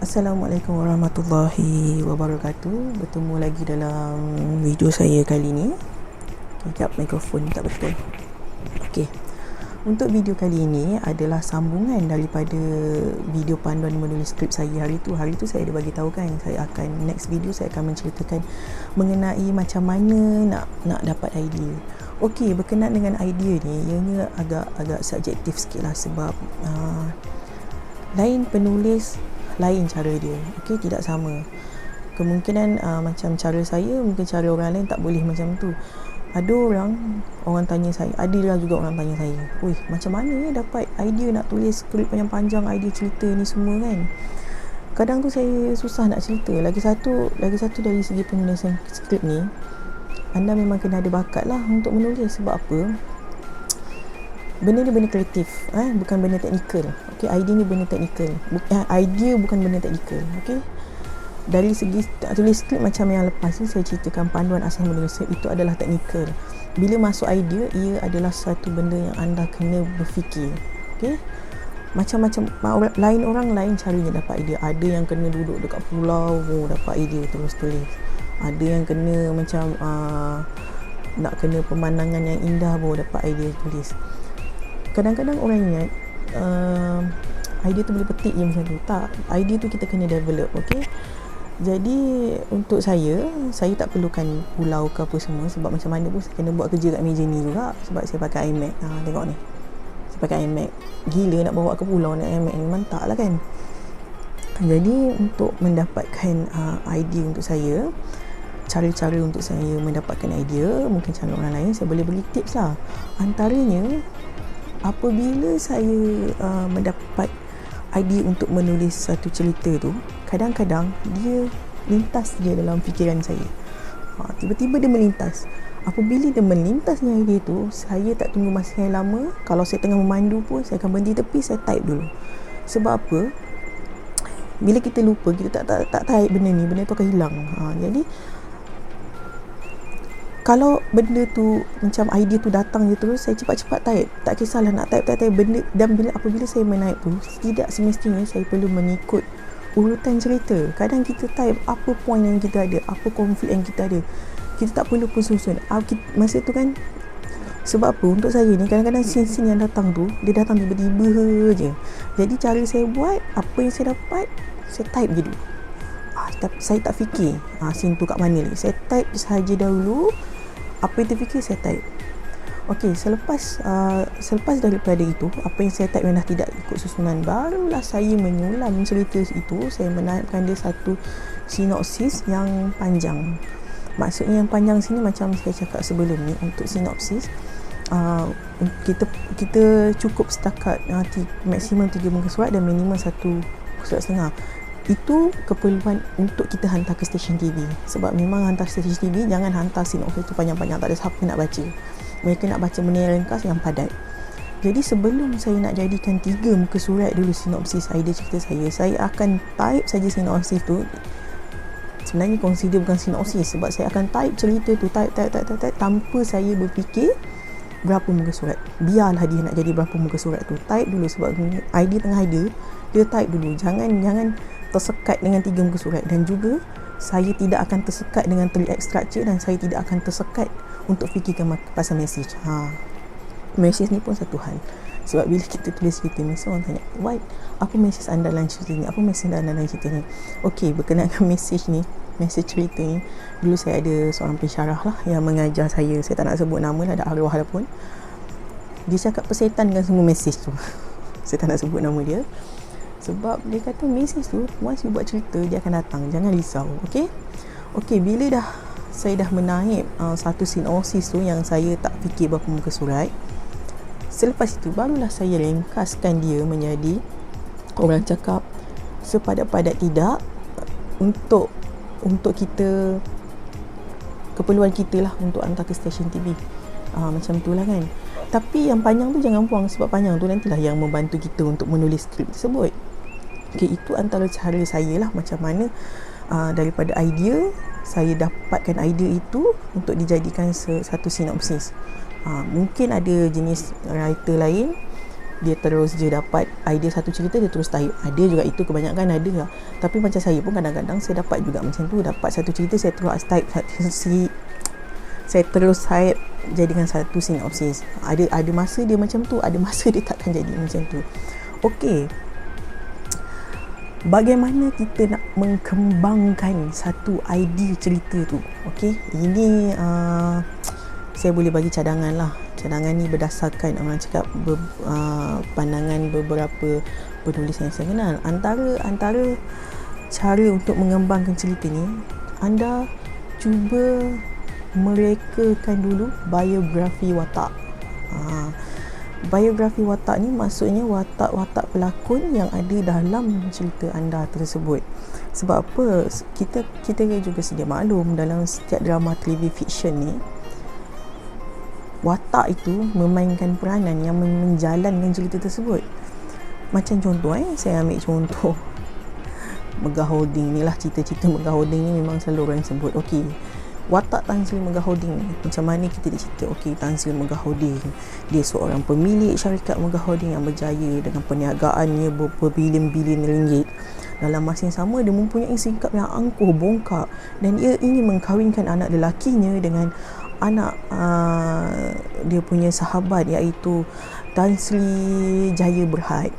Assalamualaikum warahmatullahi wabarakatuh. Bertemu lagi dalam video saya kali ni. Sekejap, mikrofon tak betul. Okey. Untuk video kali ini adalah sambungan daripada video panduan menulis skrip saya hari tu. Hari tu saya ada bagi tahu kan, next video saya akan menceritakan mengenai macam mana nak dapat idea. Okey, berkenaan dengan idea ni, ianya agak subjektif sikit lah sebab lain penulis, lain cara dia. Okey, tidak sama. Kemungkinan macam cara saya, mungkin cara orang lain tak boleh macam tu. Ada orang tanya saya, ada juga orang tanya saya, "Oi, macam mana ya dapat idea nak tulis skrip panjang-panjang, idea cerita ni semua kan?" Kadang tu saya susah nak cerita. Lagi satu dari segi penulisan skrip ni, anda memang kena ada bakat lah untuk menulis. Sebab apa? Benda ni benda kreatif, bukan benda teknikal. Okey, idea ni benda teknikal. Idea bukan benda teknikal. Okey. Dari segi tulis skrip macam yang lepas ni saya ceritakan, panduan asas menulis skrip itu adalah teknikal. Bila masuk idea, ia adalah satu benda yang anda kena berfikir. Okey. Macam-macam lain orang lain caranya dapat idea. Ada yang kena duduk dekat pulau dapat idea terus tulis. Ada yang kena macam nak kena pemandangan yang indah baru dapat idea tulis. Kadang-kadang orang ingat idea tu boleh petik je macam tu. Tak, idea tu kita kena develop. Okay. Jadi untuk saya tak perlukan pulau ke apa semua. Sebab macam mana pun saya kena buat kerja kat meja ni juga. Sebab saya pakai iMac. Tengok ni, saya pakai iMac. Gila nak bawa ke pulau nak iMac ni, mantap lah kan. Jadi untuk mendapatkan idea untuk saya, cara-cara untuk saya mendapatkan idea, mungkin cara orang lain, saya boleh bagi tips lah. Antaranya, apabila saya mendapat idea untuk menulis satu cerita tu, kadang-kadang dia lintas je dalam fikiran saya. Tiba-tiba dia melintas. Apabila dia melintasnya idea tu, saya tak tunggu masa yang lama. Kalau saya tengah memandu pun, saya akan berhenti tepi, saya type dulu. Sebab apa? Bila kita lupa, kita tak type benda tu akan hilang. Jadi kalau benda tu macam idea tu datang je terus, saya cepat-cepat type. Tak kisahlah nak type benda. Dan apabila saya menaip tu, tidak semestinya saya perlu mengikut urutan cerita. Kadang kita type apa point yang kita ada, apa konflik yang kita ada, kita tak perlu pun susun masa tu kan. Sebab apa? Untuk saya ni kadang-kadang scene-scene yang datang tu, dia datang tiba-tiba je. Jadi cara saya buat, apa yang saya dapat, saya type je dulu. Saya tak fikir scene tu kat mana ni. Saya type sahaja dahulu. Apa yang terfikir saya type. Okey, selepas daripada itu, apa yang saya type yang dah tidak ikut susunan, barulah saya menyulam cerita itu. Saya menaipkan dia satu sinopsis yang panjang. Maksudnya yang panjang sini macam saya cakap sebelum ni, untuk sinopsis kita cukup setakat maksimum 3 muka surat dan minimum 1 surat setengah. Itu keperluan untuk kita hantar ke stesen TV. Sebab memang hantar stesen TV, jangan hantar sinopsis tu panjang-panjang, tak ada siapa nak baca. Mereka nak baca benda yang ringkas, yang padat. Jadi sebelum saya nak jadikan 3 muka surat dulu sinopsis idea cerita saya akan type saja sinopsis tu. Sebenarnya consider bukan sinopsis, sebab saya akan type cerita tu, type tanpa saya berfikir berapa muka surat. Biarlah dia nak jadi berapa muka surat tu, type dulu. Sebab idea tengah ada, dia type dulu. Jangan tersekat dengan 3 muka surat. Dan juga saya tidak akan tersekat dengan terlihat structure, dan saya tidak akan tersekat untuk fikirkan pasal message. Message ni pun satu hal. Sebab bila kita tulis cerita ni, orang tanya, "What? Apa message anda dalam cerita ni? Apa message anda dalam cerita ni?" Okey, berkenaan dengan message ni, message cerita ni, dulu saya ada seorang pensyarah lah yang mengajar saya tak nak sebut nama lah, ada arwah lah pun. Dia cakap persetankan semua message tu. Saya tak nak sebut nama dia. Sebab dia kata message tu, once you buat cerita, dia akan datang. Jangan risau. Okey, bila saya dah menaip satu sinopsis tu yang saya tak fikir berapa muka surat, selepas itu barulah saya ringkaskan dia menjadi, orang cakap, sepadat-padat tidak untuk kita, keperluan kita lah untuk hantar ke stesen TV. Macam tu lah kan. Tapi yang panjang tu jangan buang, sebab panjang tu nantilah yang membantu kita untuk menulis skrip tersebut. Okey, itu antara cara saya lah, macam mana daripada idea, saya dapatkan idea itu untuk dijadikan satu sinopsis. Mungkin ada jenis writer lain dia terus je dapat idea satu cerita, dia terus type. Ada juga itu, kebanyakan ada lah. Tapi macam saya pun kadang-kadang saya dapat juga macam tu, dapat satu cerita saya terus type saya terus type jadikan satu sinopsis. Ada masa dia macam tu, ada masa dia takkan jadi macam tu. Okey, bagaimana kita nak mengkembangkan satu idea cerita tu? Okey, ini saya boleh bagi cadangan lah. Cadangan ni berdasarkan orang cakap pandangan beberapa penulis yang saya kenal. Antara cara untuk mengembangkan cerita ni, anda cuba merekakan dulu biografi watak. Biografi watak ni maksudnya watak-watak pelakon yang ada dalam cerita anda tersebut. Sebab apa? Kita juga sedia maklum, dalam setiap drama TV fiction ni, watak itu memainkan peranan yang menjalankan cerita tersebut. Macam contoh saya ambil contoh Megah Holding ni lah. Cerita-cerita Megah Holding ni memang selalu orang sebut. Okey, watak Tan Sri Megah Holding ni, macam mana kita dicerita? Okey, Tan Sri Megah Holding, dia seorang pemilik syarikat Megah Holding yang berjaya dengan perniagaannya berbilion-bilion ringgit. Dalam masa yang sama, dia mempunyai sikap yang angkuh bongkak dan dia ingin mengkahwinkan anak lelakinya dengan anak dia punya sahabat, iaitu Tan Sri Jaya Berhad.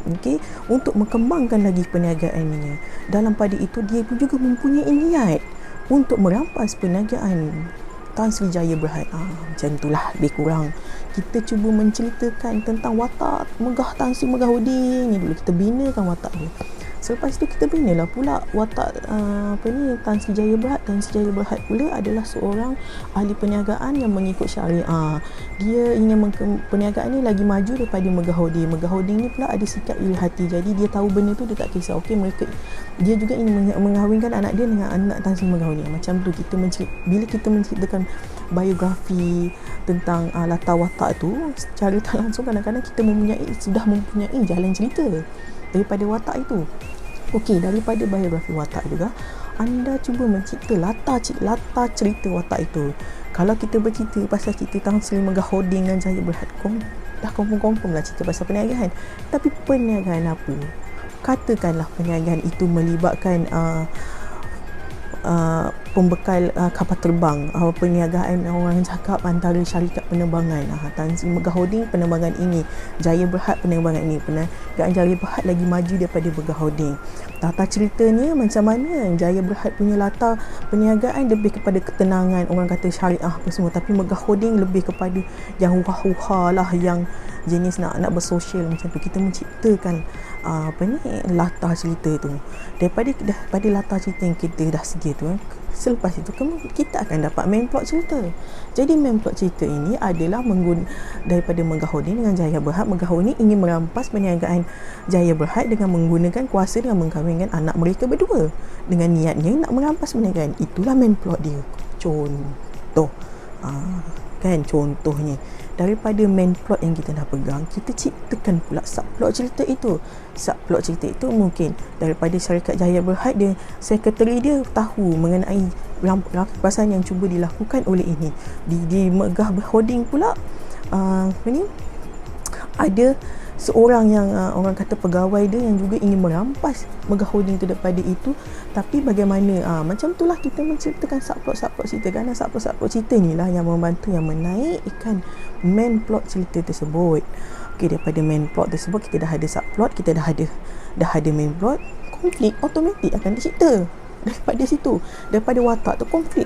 Okey, untuk mengembangkan lagi perniagaannya. Dalam pada itu, dia pun juga mempunyai niat untuk merampas perniagaan Tan Sri Jaya Berhad. Macam itulah lebih kurang. Kita cuba menceritakan tentang watak Tan Sri Megah Holding ni dulu. Kita binakan watak dia. Selepas itu kita binalah pula watak Tan Sri Jaya Berhad. Tan Sri Jaya Berhad pula adalah seorang ahli perniagaan yang mengikut syariah. Dia ingin perniagaan ni lagi maju daripada Megah Holding. Megah Holding ni pula ada sikap iri hati. Jadi dia tahu benda tu, dia tak kisah. Okey, dia juga ingin mengahwinkan anak dia dengan anak Tan Sri Megah Holding. Macam tu bila kita menceritakan biografi tentang latar watak tu, secara tak langsung kadang-kadang kita sudah mempunyai jalan cerita daripada watak itu. Okey, daripada biografi watak juga, anda cuba mencipta latar cerita watak itu. Kalau kita bercerita pasal cerita Tan Sri Megah Holding dan Jaya Berhad, dah confirm lah cerita pasal perniagaan. Tapi perniagaan apa? Katakanlah perniagaan itu melibatkan pembekal kapal terbang, perniagaan orang cakap antara syarikat penerbangan. Tan Sri Megah Holding penerbangan ini, Jaya Berhad penerbangan ini. Perniagaan Jaya Berhad lagi maju daripada Megah Holding. Latar ceritanya macam mana? Jaya Berhad punya latar perniagaan lebih kepada ketenangan, orang kata syariah apa semua, tapi Megah Holding lebih kepada yang huha-huha lah, yang jenis nak bersosial macam tu. Kita menciptakan latar cerita tu daripada latar cerita yang kita dah sedia tu. Selepas itu kita akan dapat main plot cerita. Jadi main plot cerita ini adalah daripada Megah Holding dengan Jaya Berhad. Megah Holding ingin merampas perniagaan Jaya Berhad dengan menggunakan kuasa dengan mengkahwinkan anak mereka berdua, dengan niatnya nak merampas perniagaan. Itulah main plot dia. Contoh kan, contohnya daripada main plot yang kita dah pegang, kita ciptakan pula subplot cerita itu. Subplot cerita itu mungkin daripada syarikat Jaya Berhad, dia sekretari dia tahu mengenai rampasan yang cuba dilakukan oleh ini. Di Megah Holding pula ada seorang yang orang kata pegawai dia yang juga ingin merampas Megah Holding itu daripada itu. Tapi bagaimana macam itulah kita menceritakan subplot cerita, kerana subplot cerita ni lah yang membantu, yang menaikkan main plot cerita tersebut. Okey, daripada main plot tersebut kita dah ada subplot, kita dah ada main plot, konflik automatik akan tercipta daripada situ. Daripada watak tu konflik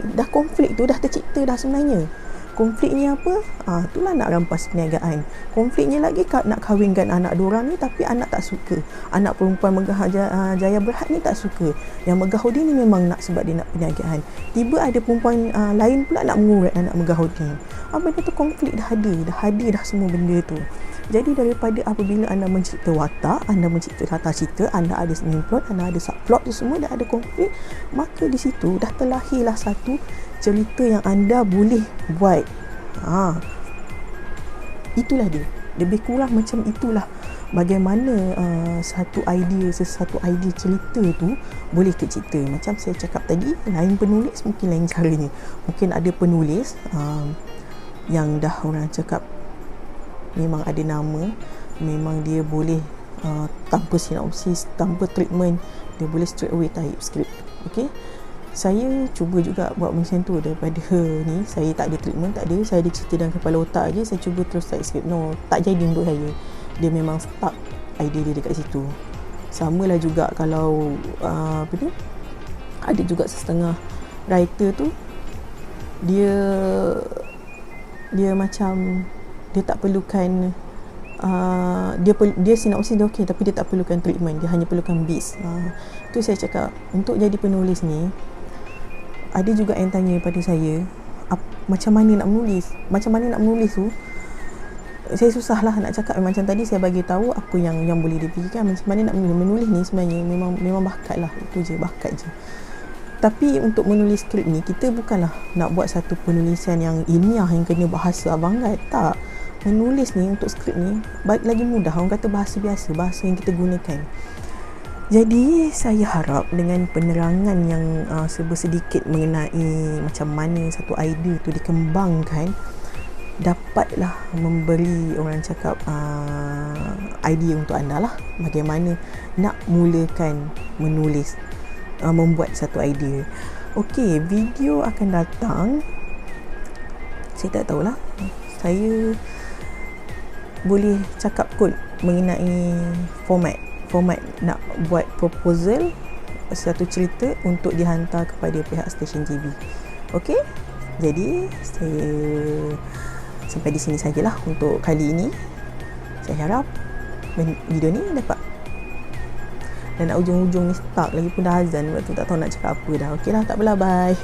tu dah tercipta dah sebenarnya. Konfliknya apa? Itulah nak rampas perniagaan. Konfliknya lagi nak kahwinkan anak diorang ni, tapi anak tak suka. Anak perempuan Megah Jaya Berhad ni tak suka. Yang Megah Holding ni memang nak sebab dia nak perniagaan. Tiba ada perempuan lain pula nak mengurat anak Megah Holding. Benda tu konflik dah ada dah semua benda tu. Jadi daripada apabila anda mencipta watak, anda mencipta latar cerita, anda ada main plot, anda ada subplot tu semua, dah ada konflik, maka di situ dah terlahirlah satu cerita yang anda boleh buat. Itulah dia. Lebih kurang macam itulah bagaimana satu idea cerita tu boleh tercipta. Macam saya cakap tadi, lain penulis mungkin lain caranya. Mungkin ada penulis yang dah orang cakap memang ada nama, memang dia boleh tanpa sinopsis, tanpa treatment, dia boleh straight away type skrip. Okay, saya cuba juga buat macam tu daripada ni. Saya tak ada treatment, tak ada, saya ada cerita dalam kepala otak je, saya cuba terus type skrip. No, tak jadi untuk saya. Dia memang stuck idea dia dekat situ. Sama lah juga kalau apa ni, ada juga setengah writer tu dia macam dia tak perlukan dia sinopsis dia okey, tapi dia tak perlukan treatment, dia hanya perlukan beats. Tu saya cakap, untuk jadi penulis ni, ada juga yang tanya pada saya, macam mana nak menulis tu. Saya susah lah nak cakap. Macam tadi saya bagi tahu apa yang boleh dipikirkan. Macam mana nak menulis ni sebenarnya memang bakat lah, itu je, bakat je. Tapi untuk menulis skrip ni, kita bukanlah nak buat satu penulisan yang ilmiah yang kena bahasa avant-garde, tak. Menulis ni, untuk skrip ni lagi mudah. Orang kata bahasa biasa, bahasa yang kita gunakan. Jadi saya harap dengan penerangan yang sedikit mengenai macam mana satu idea tu dikembangkan, dapatlah memberi orang cakap idea untuk anda lah, bagaimana nak mulakan menulis, membuat satu idea. Okey, video akan datang, saya tak tahulah, saya boleh cakap kot mengenai format nak buat proposal satu cerita untuk dihantar kepada pihak stesen TV. Okey, jadi saya sampai di sini sajalah untuk kali ini. Saya harap video ni dapat. Dan nak ujung-ujung ni stuck lagi pun dah azan, waktu tak tahu nak cakap apa dah. Okey lah, tak apalah, bye.